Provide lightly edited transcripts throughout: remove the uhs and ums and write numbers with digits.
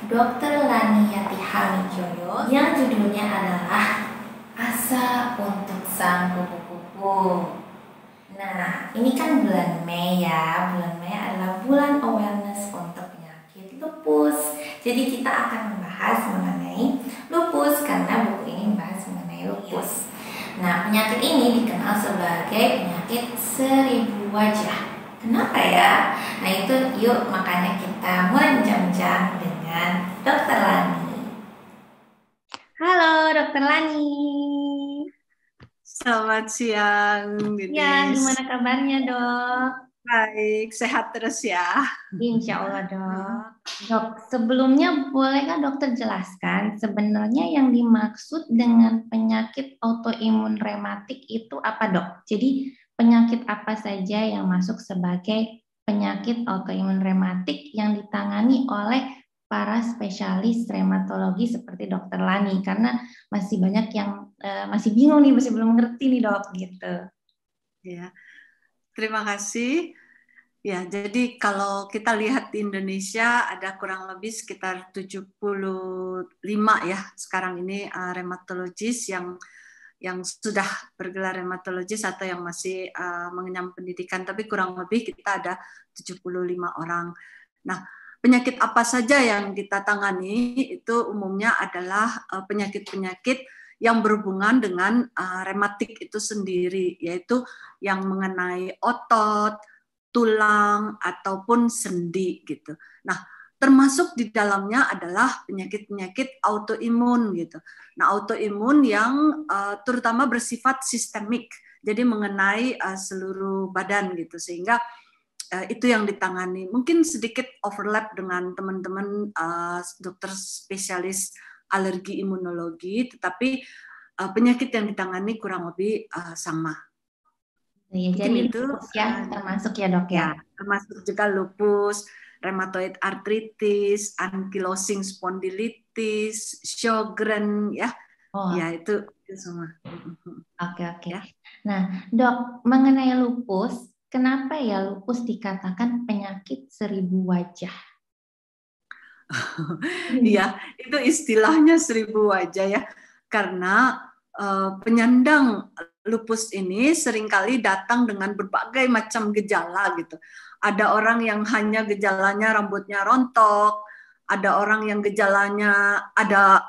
Dr. Lani Yati Hamijoyo yang judulnya adalah Asa untuk Sang Kupu-Kupu. Nah, ini kan bulan Mei ya. Bulan Mei adalah bulan awareness untuk penyakit lupus. Jadi kita akan membahas mengenai lupus karena buku ini membahas mengenai lupus. Nah, penyakit ini dikenal sebagai penyakit seribu wajah. Kenapa ya? Nah itu yuk makanya kita mulai bincang-bincang dengan Dokter Lani. Halo Dokter Lani. Selamat siang, Ya, Dinis. gimana kabarnya dok? Baik, sehat terus ya. Insya Allah dok. Dok, sebelumnya bolehkah dokter jelaskan sebenarnya yang dimaksud dengan penyakit autoimun rematik itu apa dok? Jadi penyakit apa saja yang masuk sebagai penyakit autoimun rematik yang ditangani oleh para spesialis reumatologi seperti dokter Lani? Karena masih banyak yang masih bingung nih, masih belum ngerti nih dok gitu. Ya, terima kasih. Ya, jadi kalau kita lihat di Indonesia ada kurang lebih sekitar 75 ya sekarang ini reumatologis yang sudah bergelar reumatologis atau yang masih mengenyam pendidikan, tapi kurang lebih kita ada 75 orang. Nah, penyakit apa saja yang kita tangani itu umumnya adalah penyakit-penyakit yang berhubungan dengan rematik itu sendiri, yaitu yang mengenai otot, tulang, ataupun sendi gitu. Nah, termasuk di dalamnya adalah penyakit-penyakit autoimun gitu. Nah, autoimun yang terutama bersifat sistemik, jadi mengenai seluruh badan gitu, sehingga itu yang ditangani. Mungkin sedikit overlap dengan teman-teman dokter spesialis alergi imunologi, tetapi penyakit yang ditangani kurang lebih sama. Ya, Mungkin jadi itu lupus ya termasuk ya dok ya. ya, termasuk juga lupus, rheumatoid arthritis, ankylosing spondylitis, Sjogren ya. Ya, Oh, itu semua. oke, oke. Ya. Nah, dok, mengenai lupus, kenapa ya lupus dikatakan penyakit seribu wajah? Iya, itu istilahnya seribu wajah ya. Karena penyandang lupus ini seringkali datang dengan berbagai macam gejala gitu. Ada orang yang hanya gejalanya rambutnya rontok, ada orang yang gejalanya ada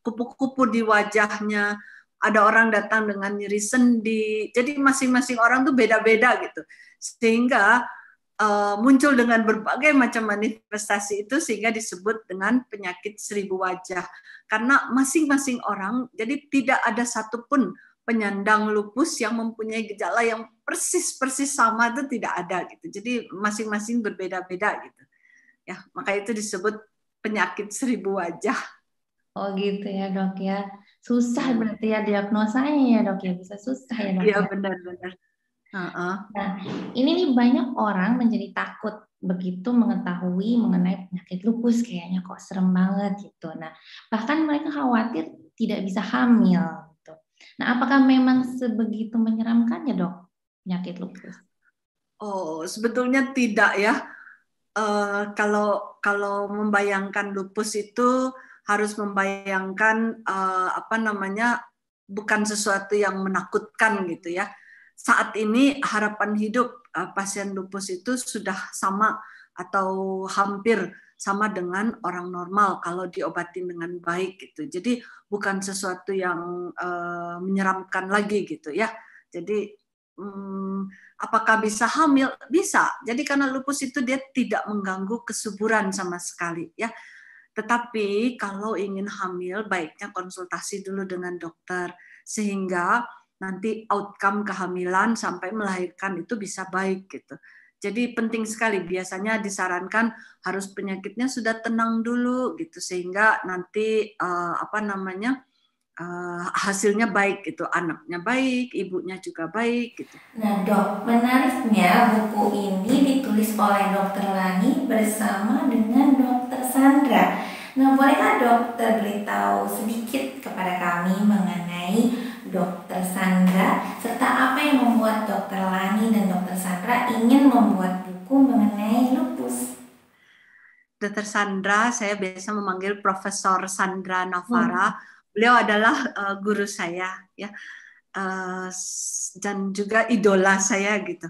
kupu-kupu di wajahnya, ada orang datang dengan nyeri sendi. Jadi masing-masing orang tuh beda-beda gitu. Sehingga muncul dengan berbagai macam manifestasi itu sehingga disebut dengan penyakit seribu wajah. Karena masing-masing orang, jadi tidak ada satupun penyandang lupus yang mempunyai gejala yang persis sama itu tidak ada gitu. Jadi masing-masing berbeda-beda gitu. Ya, maka itu disebut penyakit seribu wajah. Oh gitu ya dok ya. Susah Ya, berarti ya diagnosanya ya dok ya. Bisa susah ya dok ya ya. benar-benar. Uh-uh. Nah, ini nih banyak orang menjadi takut begitu mengetahui mengenai penyakit lupus. Kayaknya kok serem banget gitu. Nah, bahkan mereka khawatir tidak bisa hamil gitu. Nah, apakah memang sebegitu menyeramkannya dok penyakit lupus? Oh, sebetulnya tidak ya. Kalau kalau membayangkan lupus itu harus membayangkan apa namanya, bukan sesuatu yang menakutkan gitu ya. Saat ini harapan hidup pasien lupus itu sudah sama atau hampir sama dengan orang normal kalau diobatin dengan baik gitu. Jadi bukan sesuatu yang menyeramkan lagi gitu ya. Jadi apakah bisa hamil? Bisa. Jadi karena lupus itu dia tidak mengganggu kesuburan sama sekali ya. Tetapi kalau ingin hamil baiknya konsultasi dulu dengan dokter sehingga nanti outcome kehamilan sampai melahirkan itu bisa baik gitu. Jadi penting sekali, biasanya disarankan harus penyakitnya sudah tenang dulu gitu sehingga nanti apa namanya, hasilnya baik gitu, anaknya baik, ibunya juga baik gitu. Nah dok, menariknya buku ini ditulis oleh dokter Lani bersama dengan dokter Sandra. Nah bolehkah dokter beritahu sedikit kepada kami mengenai dokter Sandra serta apa yang membuat dokter Lani dan dokter Sandra ingin membuat buku mengenai lupus? Dr. Sandra, saya biasa memanggil Profesor Sandra Navara. Beliau adalah guru saya, ya, dan juga idola saya gitu.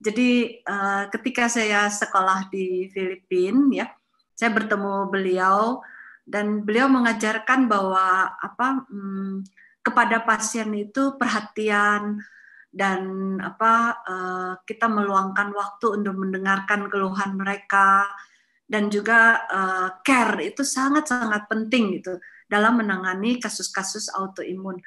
Jadi ketika saya sekolah di Filipina, ya, saya bertemu beliau dan beliau mengajarkan bahwa kepada pasien itu perhatian dan kita meluangkan waktu untuk mendengarkan keluhan mereka dan juga care itu sangat-sangat penting gitu dalam menangani kasus-kasus autoimun.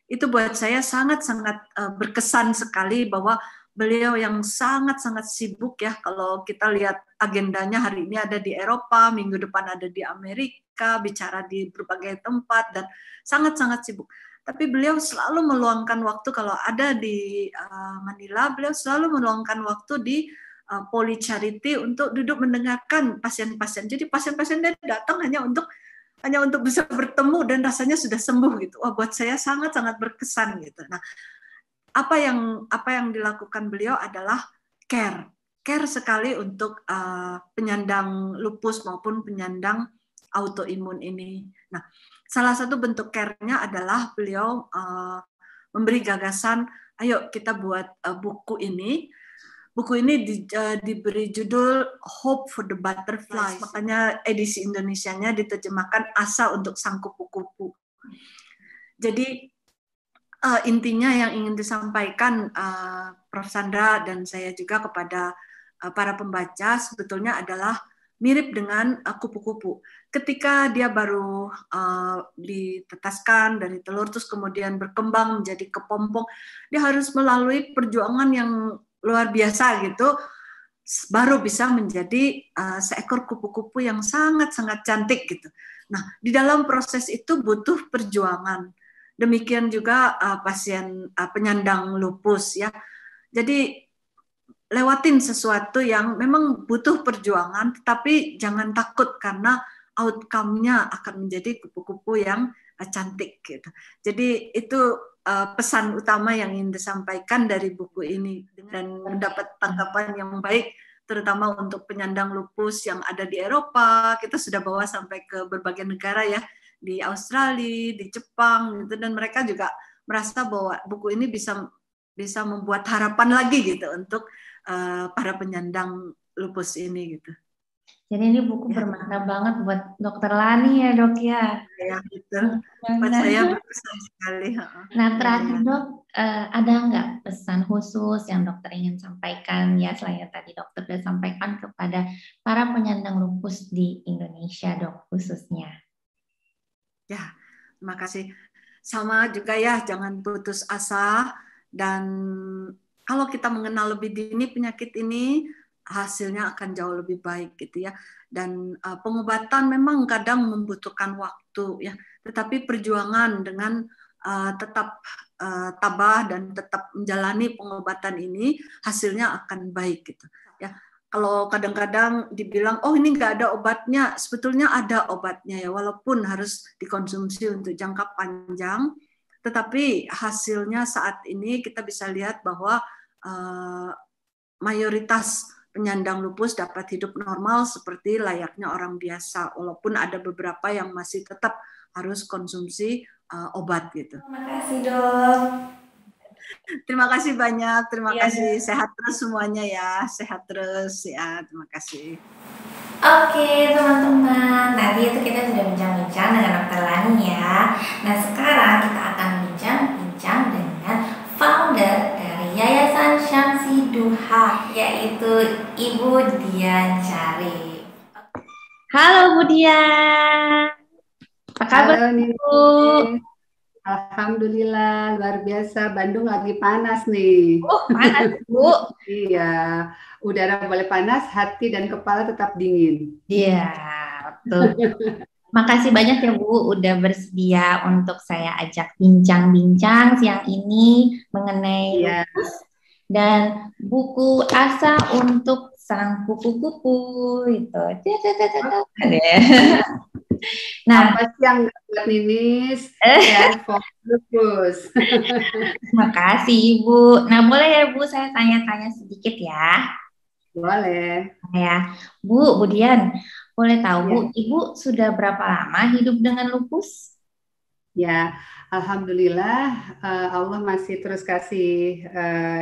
Itu buat saya sangat-sangat berkesan sekali bahwa beliau yang sangat-sangat sibuk ya, kalau kita lihat agendanya hari ini ada di Eropa, minggu depan ada di Amerika, bicara di berbagai tempat dan sangat-sangat sibuk. Tapi beliau selalu meluangkan waktu kalau ada di Manila, beliau selalu meluangkan waktu di Poli Charity untuk duduk mendengarkan pasien-pasien. Jadi pasien-pasien dia datang hanya untuk bisa bertemu dan rasanya sudah sembuh gitu. Wah, buat saya sangat-sangat berkesan gitu. Nah, apa yang dilakukan beliau adalah care sekali untuk penyandang lupus maupun penyandang autoimun ini. Nah, salah satu bentuk care-nya adalah beliau memberi gagasan, ayo kita buat buku ini. Buku ini diberi judul Hope for the Butterflies, makanya edisi Indonesianya diterjemahkan Asa untuk Sang Kupu-Kupu. Jadi intinya yang ingin disampaikan Prof. Sandra dan saya juga kepada para pembaca sebetulnya adalah mirip dengan kupu-kupu. Ketika dia baru ditetaskan dari telur terus kemudian berkembang menjadi kepompong, dia harus melalui perjuangan yang luar biasa gitu, baru bisa menjadi seekor kupu-kupu yang sangat-sangat cantik gitu. Nah, di dalam proses itu butuh perjuangan. Demikian juga pasien penyandang lupus ya. Jadi lewatin sesuatu yang memang butuh perjuangan, tetapi jangan takut karena outcome-nya akan menjadi kupu-kupu yang cantik gitu. Jadi itu pesan utama yang ingin disampaikan dari buku ini dan mendapat tanggapan yang baik terutama untuk penyandang lupus yang ada di Eropa. Kita sudah bawa sampai ke berbagai negara ya, di Australia, di Jepang gitu, dan mereka juga merasa bahwa buku ini bisa membuat harapan lagi gitu untuk para penyandang lupus ini gitu. Jadi ini buku bermakna banget buat Dokter Lani ya dok ya. Ya betul. Buat saya berkesan sekali. Nah terakhir dok, ada nggak pesan khusus yang dokter ingin sampaikan ya selain tadi dokter sudah sampaikan kepada para penyandang lupus di Indonesia dok khususnya? Ya, terima kasih. Sama juga ya, jangan putus asa dan kalau kita mengenal lebih dini penyakit ini, hasilnya akan jauh lebih baik gitu ya. Dan pengobatan memang kadang membutuhkan waktu ya, tetapi perjuangan dengan tetap tabah dan tetap menjalani pengobatan ini hasilnya akan baik gitu ya. Kalau kadang-kadang dibilang oh ini nggak ada obatnya, sebetulnya ada obatnya ya, walaupun harus dikonsumsi untuk jangka panjang, tetapi hasilnya saat ini kita bisa lihat bahwa mayoritas penyandang lupus dapat hidup normal seperti layaknya orang biasa, walaupun ada beberapa yang masih tetap harus konsumsi obat gitu. Terima kasih dok. Terima kasih banyak, terima kasih. Sehat terus semuanya ya, sehat terus ya, terima kasih. Oke teman-teman, tadi itu kita sudah bincang-bincang dengan Dokter Lani ya. Nah sekarang kita akan bincang-bincang dengan founder dari Yayasan Syamsi Duha, yaitu Ibu Dian Syarif. Halo Bu Dian, apa kabar Bu? Alhamdulillah, luar biasa. Bandung lagi panas nih. Oh, panas, Bu. Iya, udara boleh panas, hati dan kepala tetap dingin. Iya, betul. Makasih banyak ya Bu, udah bersedia untuk saya ajak bincang-bincang siang ini mengenai lupus dan buku Asa untuk Sang Kupu-Kupu itu. Nah, apa sih yang buat Ninis? Fokus. Makasih Ibu. Nah, boleh ya Bu, saya tanya-tanya sedikit ya? Boleh. Ya, Bu Dian, Boleh tahu Bu, Ya, Ibu sudah berapa lama hidup dengan lupus? ya, alhamdulillah Allah masih terus kasih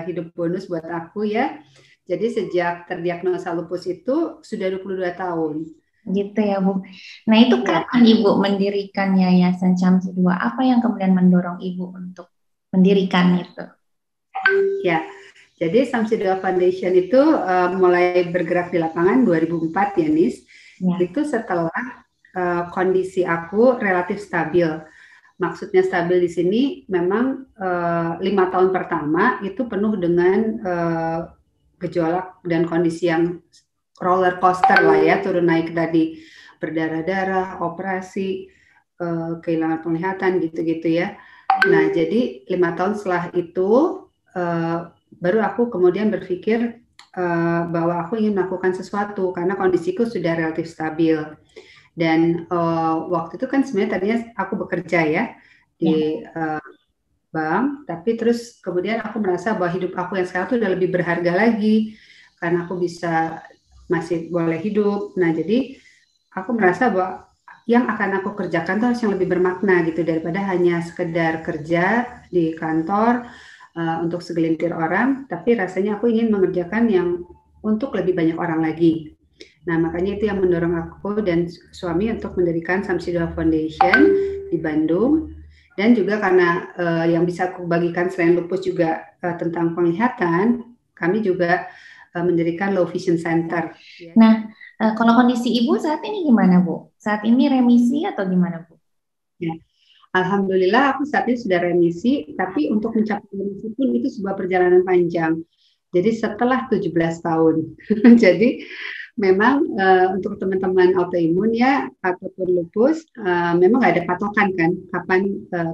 hidup bonus buat aku ya. Jadi sejak terdiagnosa lupus itu sudah 22 tahun. Gitu ya Bu. Nah itu Ya, kapan Ibu mendirikan Yayasan Syamsi 2? Apa yang kemudian mendorong Ibu untuk mendirikan itu? ya. Jadi Samsidua Foundation itu mulai bergerak di lapangan 2004 ya, Nis. Ya, Itu setelah kondisi aku relatif stabil. Maksudnya stabil di sini memang 5 tahun pertama itu penuh dengan gejolak dan kondisi yang roller coaster lah ya, turun naik tadi, berdarah-darah, operasi, kehilangan penglihatan gitu-gitu ya. Nah, jadi 5 tahun setelah itu baru aku kemudian berpikir bahwa aku ingin melakukan sesuatu karena kondisiku sudah relatif stabil. Dan waktu itu kan sebenarnya tadinya aku bekerja ya ya, di bank, tapi terus kemudian aku merasa bahwa hidup aku yang sekarang tuh udah lebih berharga lagi karena aku bisa masih boleh hidup. Nah, jadi aku merasa bahwa yang akan aku kerjakan tuh harus yang lebih bermakna gitu daripada hanya sekedar kerja di kantor untuk segelintir orang, tapi rasanya aku ingin mengerjakan yang untuk lebih banyak orang lagi. Nah, makanya itu yang mendorong aku dan suami untuk mendirikan Samsidua Foundation di Bandung. Dan juga karena yang bisa aku bagikan selain lupus juga tentang penglihatan, kami juga mendirikan Low Vision Center. Nah, kalau kondisi Ibu saat ini gimana Bu? Saat ini remisi atau gimana Bu? Ya, alhamdulillah aku saat ini sudah remisi, tapi untuk mencapai remisi pun itu sebuah perjalanan panjang. Jadi setelah 17 tahun. Jadi memang untuk teman-teman autoimun ya ataupun lupus memang nggak ada patokan kan kapan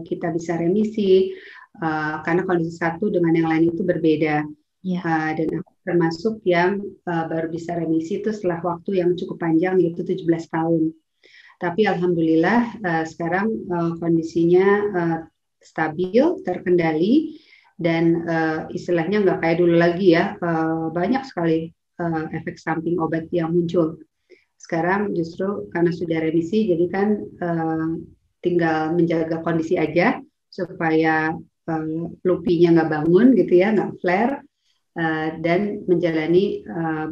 kita bisa remisi karena kondisi satu dengan yang lain itu berbeda. Ya, Dan aku termasuk yang baru bisa remisi itu setelah waktu yang cukup panjang yaitu 17 tahun. Tapi alhamdulillah sekarang kondisinya stabil, terkendali dan istilahnya nggak kayak dulu lagi ya, banyak sekali efek samping obat yang muncul. Sekarang justru karena sudah remisi, jadi kan tinggal menjaga kondisi aja supaya lupinya nggak bangun gitu ya, nggak flare, dan menjalani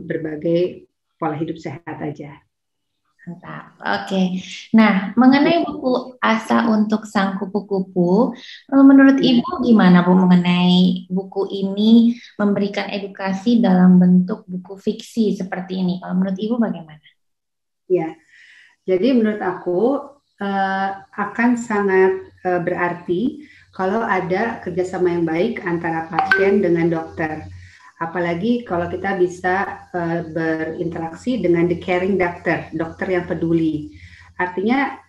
berbagai pola hidup sehat aja. mantap. Oke. Nah, mengenai buku Asa untuk Sang Kupu-Kupu, menurut Ya, Ibu gimana Bu mengenai buku ini memberikan edukasi dalam bentuk buku fiksi seperti ini? Kalau menurut Ibu bagaimana? ya. Jadi menurut aku akan sangat berarti kalau ada kerjasama yang baik antara pasien dengan dokter. Apalagi kalau kita bisa berinteraksi dengan the caring doctor, dokter yang peduli. Artinya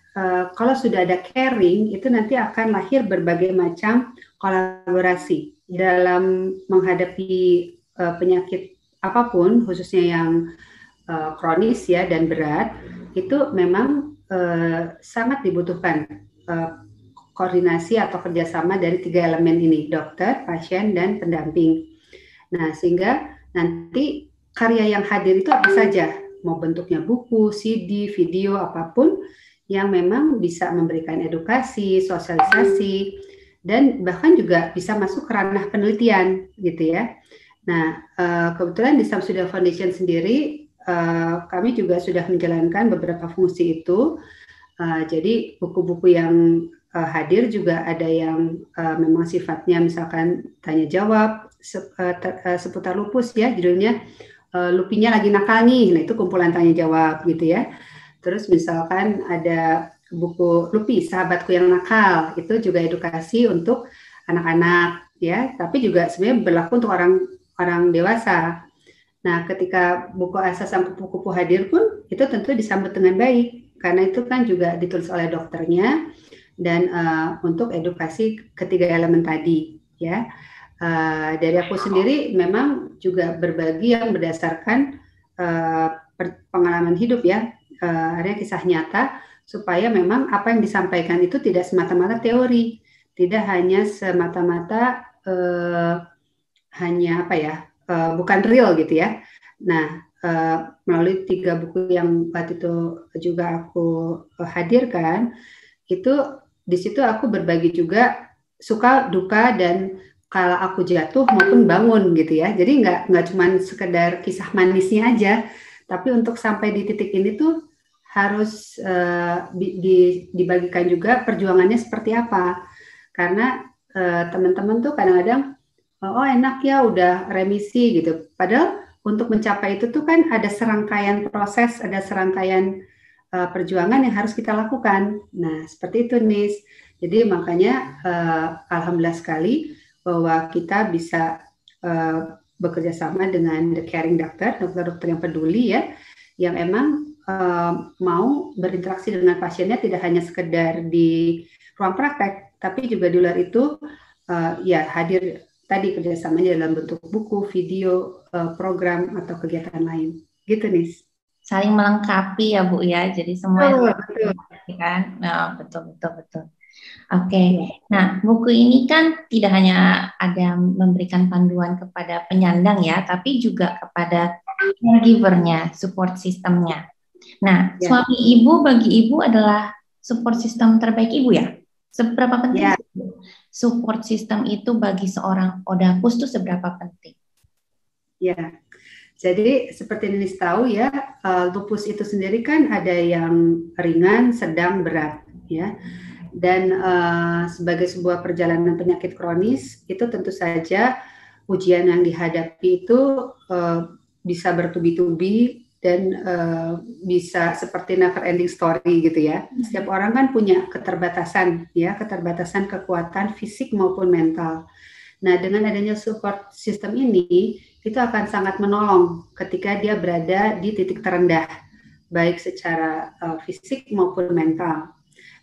kalau sudah ada caring, itu nanti akan lahir berbagai macam kolaborasi dalam menghadapi penyakit apapun, khususnya yang kronis ya dan berat, itu memang sangat dibutuhkan koordinasi atau kerjasama dari 3 elemen ini, dokter, pasien, dan pendamping. Nah, sehingga nanti karya yang hadir itu apa saja, mau bentuknya buku, CD, video, apapun yang memang bisa memberikan edukasi, sosialisasi, dan bahkan juga bisa masuk ke ranah penelitian gitu ya. Nah, kebetulan di Samsudin Foundation sendiri kami juga sudah menjalankan beberapa fungsi itu. Jadi buku-buku yang hadir juga ada yang memang sifatnya misalkan tanya jawab seputar lupus ya, judulnya Lupinya Lagi Nakal nih. Nah, itu kumpulan tanya jawab gitu ya. Terus misalkan ada buku Lupi Sahabatku Yang Nakal, itu juga edukasi untuk anak-anak ya, tapi juga sebenarnya berlaku untuk orang dewasa. Nah, ketika buku Asa Sang Kupu-Kupu hadir pun itu tentu disambut dengan baik karena itu kan juga ditulis oleh dokternya dan untuk edukasi ketiga elemen tadi ya. Dari aku sendiri memang juga berbagi yang berdasarkan pengalaman hidup ya, ada kisah nyata supaya memang apa yang disampaikan itu tidak semata-mata teori, tidak hanya semata-mata hanya apa ya, bukan real gitu ya, Nah, melalui 3 buku yang waktu itu juga aku hadirkan, itu di situ aku berbagi juga suka duka dan kalau aku jatuh maupun bangun gitu ya. Jadi nggak cuma sekedar kisah manisnya aja, tapi untuk sampai di titik ini tuh harus dibagikan juga perjuangannya seperti apa. Karena teman-teman tuh kadang-kadang oh enak ya udah remisi gitu. Padahal untuk mencapai itu tuh kan ada serangkaian proses, ada serangkaian perjuangan yang harus kita lakukan. Nah, seperti itu Nis. Jadi makanya alhamdulillah sekali bahwa kita bisa bekerja sama dengan The Caring Doctor, dokter-dokter yang peduli ya, yang emang mau berinteraksi dengan pasiennya tidak hanya sekedar di ruang praktek, tapi juga di luar itu ya hadir tadi kerjasamanya dalam bentuk buku, video, program atau kegiatan lain. Gitu Nis. Saling melengkapi ya Bu ya, jadi semua betul. Kan? Nah, betul. Oke. Nah, buku ini kan tidak hanya ada memberikan panduan kepada penyandang ya, tapi juga kepada caregiver-nya, support sistemnya. Nah, suami ibu bagi ibu adalah support system terbaik ibu ya? Seberapa penting support system itu bagi seorang Odapus itu seberapa penting? Ya, jadi seperti Ninis tahu ya, lupus itu sendiri kan ada yang ringan, sedang, berat ya. Dan sebagai sebuah perjalanan penyakit kronis itu tentu saja ujian yang dihadapi itu bisa bertubi-tubi dan bisa seperti never ending story gitu ya. Setiap orang kan punya keterbatasan ya, keterbatasan kekuatan fisik maupun mental. Nah, dengan adanya support system ini itu akan sangat menolong ketika dia berada di titik terendah, baik secara fisik maupun mental.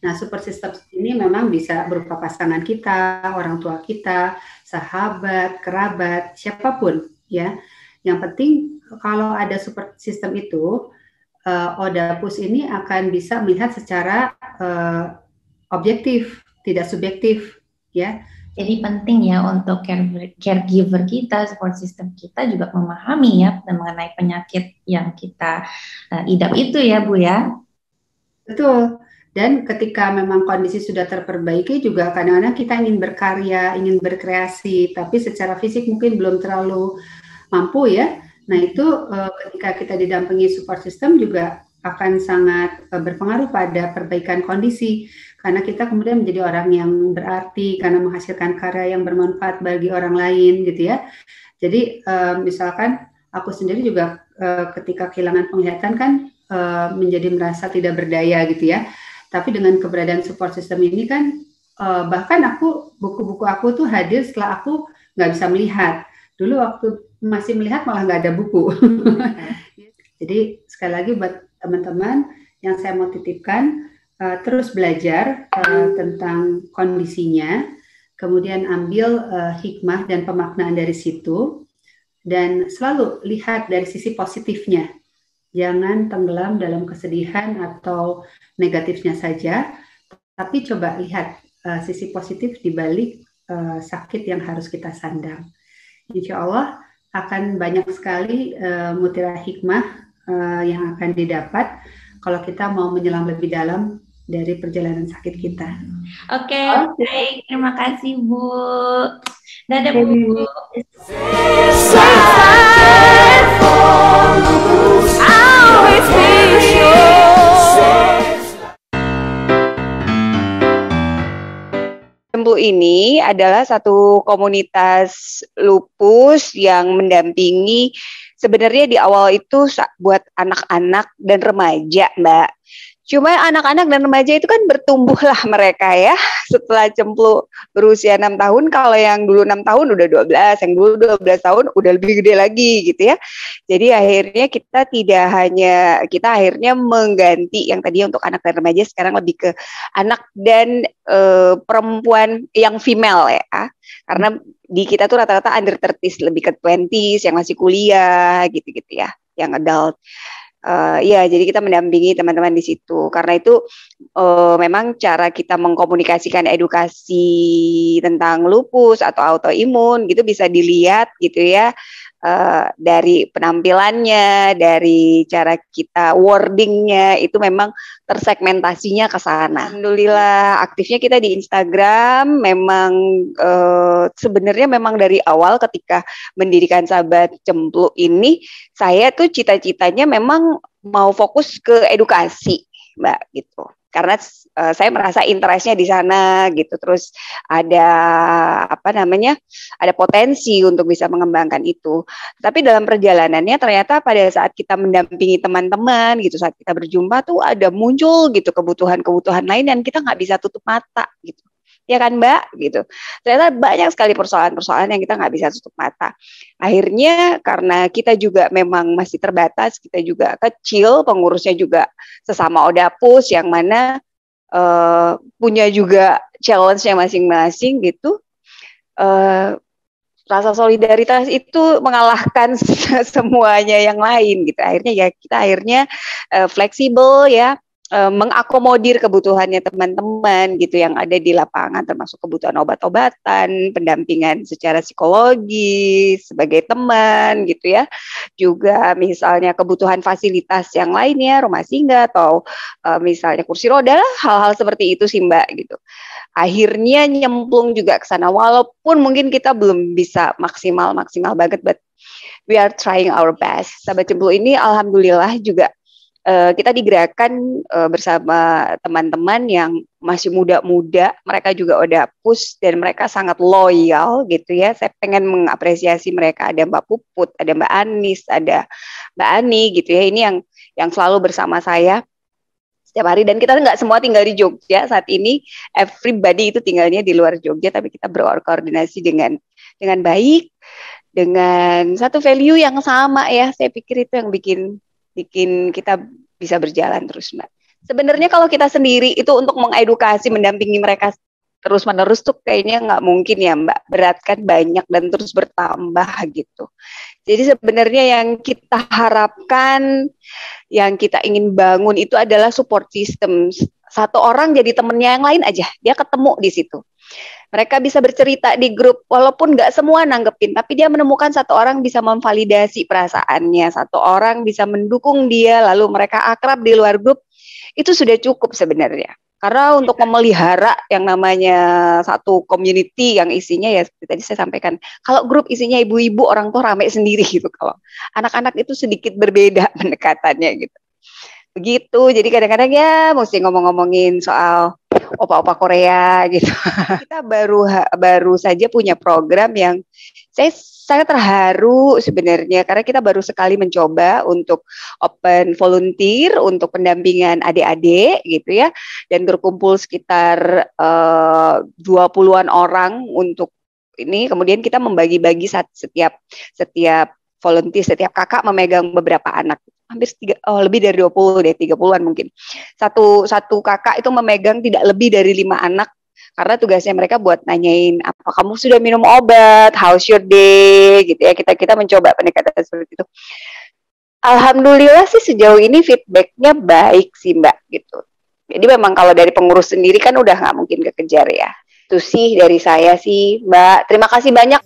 Nah, support system ini memang bisa berupa pasangan kita, orang tua kita, sahabat, kerabat, siapapun ya. Yang penting kalau ada support system itu, Odapus ini akan bisa melihat secara objektif, tidak subjektif ya. Jadi penting ya untuk caregiver kita, support system kita juga memahami ya mengenai penyakit yang kita idap itu ya Bu ya. Betul. Dan ketika memang kondisi sudah terperbaiki juga kadang-kadang kita ingin berkarya, ingin berkreasi, tapi secara fisik mungkin belum terlalu mampu ya. Nah itu ketika kita didampingi support system juga akan sangat berpengaruh pada perbaikan kondisi. Karena kita kemudian menjadi orang yang berarti karena menghasilkan karya yang bermanfaat bagi orang lain gitu ya. Jadi misalkan aku sendiri juga ketika kehilangan penglihatan kan menjadi merasa tidak berdaya gitu ya. Tapi dengan keberadaan support system ini kan bahkan buku-buku aku tuh hadir setelah aku nggak bisa melihat. Dulu waktu masih melihat malah nggak ada buku. Jadi sekali lagi buat teman-teman yang saya mau titipkan, terus belajar tentang kondisinya, kemudian ambil hikmah dan pemaknaan dari situ, dan selalu lihat dari sisi positifnya. Jangan tenggelam dalam kesedihan atau negatifnya saja, tapi coba lihat sisi positif di balik sakit yang harus kita sandang. Insya Allah akan banyak sekali mutiara hikmah yang akan didapat kalau kita mau menyelam lebih dalam dari perjalanan sakit kita. Oke, baik. Terima kasih Bu. Dadah Bu. Cemplu ini adalah satu komunitas lupus yang mendampingi sebenarnya di awal itu buat anak-anak dan remaja, Mbak. Cuma anak-anak dan remaja itu kan bertumbuhlah mereka ya. Setelah Cemplu berusia 6 tahun, kalau yang dulu 6 tahun udah 12, yang dulu 12 tahun udah lebih gede lagi gitu ya. Jadi akhirnya kita akhirnya mengganti yang tadi untuk anak dan remaja, sekarang lebih ke anak dan perempuan yang female ya. Karena di kita tuh rata-rata under 30s, lebih ke 20s yang masih kuliah gitu-gitu ya, yang adult. Ya, jadi kita mendampingi teman-teman di situ. Karena itu memang cara kita mengkomunikasikan edukasi tentang lupus atau autoimun gitu bisa dilihat gitu ya dari penampilannya, dari cara kita wordingnya itu memang tersegmentasinya ke sana. Alhamdulillah aktifnya kita di Instagram. Memang sebenarnya memang dari awal ketika mendirikan Sahabat Cemplu ini, saya tuh cita-citanya memang mau fokus ke edukasi, Mbak, gitu. Karena saya merasa interestnya di sana gitu, terus ada ada potensi untuk bisa mengembangkan itu. Tapi dalam perjalanannya ternyata pada saat kita mendampingi teman-teman gitu, saat kita berjumpa tuh ada muncul gitu kebutuhan-kebutuhan lain yang kita nggak bisa tutup mata gitu. Ya kan Mbak gitu. Ternyata banyak sekali persoalan-persoalan yang kita nggak bisa tutup mata. Akhirnya karena kita juga memang masih terbatas, kita juga kecil, pengurusnya juga sesama Odapus yang mana punya juga challenge-nya masing-masing gitu. Rasa solidaritas itu mengalahkan semuanya yang lain gitu. Akhirnya ya kita fleksibel ya, mengakomodir kebutuhannya teman-teman gitu yang ada di lapangan, termasuk kebutuhan obat-obatan, pendampingan secara psikologis sebagai teman gitu ya, juga misalnya kebutuhan fasilitas yang lainnya, rumah singgah atau misalnya kursi roda lah, hal-hal seperti itu sih Mbak gitu. Akhirnya nyemplung juga ke sana walaupun mungkin kita belum bisa maksimal banget, but we are trying our best. Sahabat Cemplu ini alhamdulillah juga kita digerakkan bersama teman-teman yang masih muda-muda, mereka juga udah push dan mereka sangat loyal gitu ya. Saya pengen mengapresiasi mereka, ada Mbak Puput, ada Mbak Anis, ada Mbak Ani gitu ya. Ini yang selalu bersama saya setiap hari, dan kita nggak semua tinggal di Jogja saat ini. Everybody itu tinggalnya di luar Jogja, tapi kita berkoordinasi dengan baik, dengan satu value yang sama ya. Saya pikir itu yang bikin kita bisa berjalan terus Mbak. Sebenarnya kalau kita sendiri itu untuk mengedukasi, mendampingi mereka terus-menerus tuh kayaknya nggak mungkin ya Mbak. Berat kan banyak dan terus bertambah gitu. Jadi sebenarnya yang kita harapkan, yang kita ingin bangun itu adalah support system. Satu orang jadi temennya yang lain aja, dia ketemu di situ. Mereka bisa bercerita di grup, walaupun nggak semua nanggepin, tapi dia menemukan satu orang bisa memvalidasi perasaannya, satu orang bisa mendukung dia, lalu mereka akrab di luar grup, itu sudah cukup sebenarnya. Karena untuk memelihara yang namanya satu community yang isinya ya seperti tadi saya sampaikan, kalau grup isinya ibu-ibu, orang tua rame sendiri gitu, kalau anak-anak itu sedikit berbeda pendekatannya gitu. Begitu, jadi kadang-kadang ya mesti ngomong-ngomongin soal opa-opa Korea gitu. Kita baru saja punya program yang saya sangat terharu sebenarnya, karena kita baru sekali mencoba untuk open volunteer untuk pendampingan adik-adik gitu ya, dan berkumpul sekitar 20-an orang untuk ini. Kemudian kita membagi-bagi setiap volunteer, setiap kakak memegang beberapa anak. Hampir lebih dari 20 deh, 30-an mungkin. Satu kakak itu memegang tidak lebih dari 5 anak, karena tugasnya mereka buat nanyain, apa kamu sudah minum obat, how's your day, gitu ya. Kita mencoba pendekatan seperti itu. Alhamdulillah sih sejauh ini feedbacknya baik sih Mbak gitu. Jadi memang kalau dari pengurus sendiri kan udah nggak mungkin kekejar ya. Itu sih dari saya sih Mbak. Terima kasih banyak.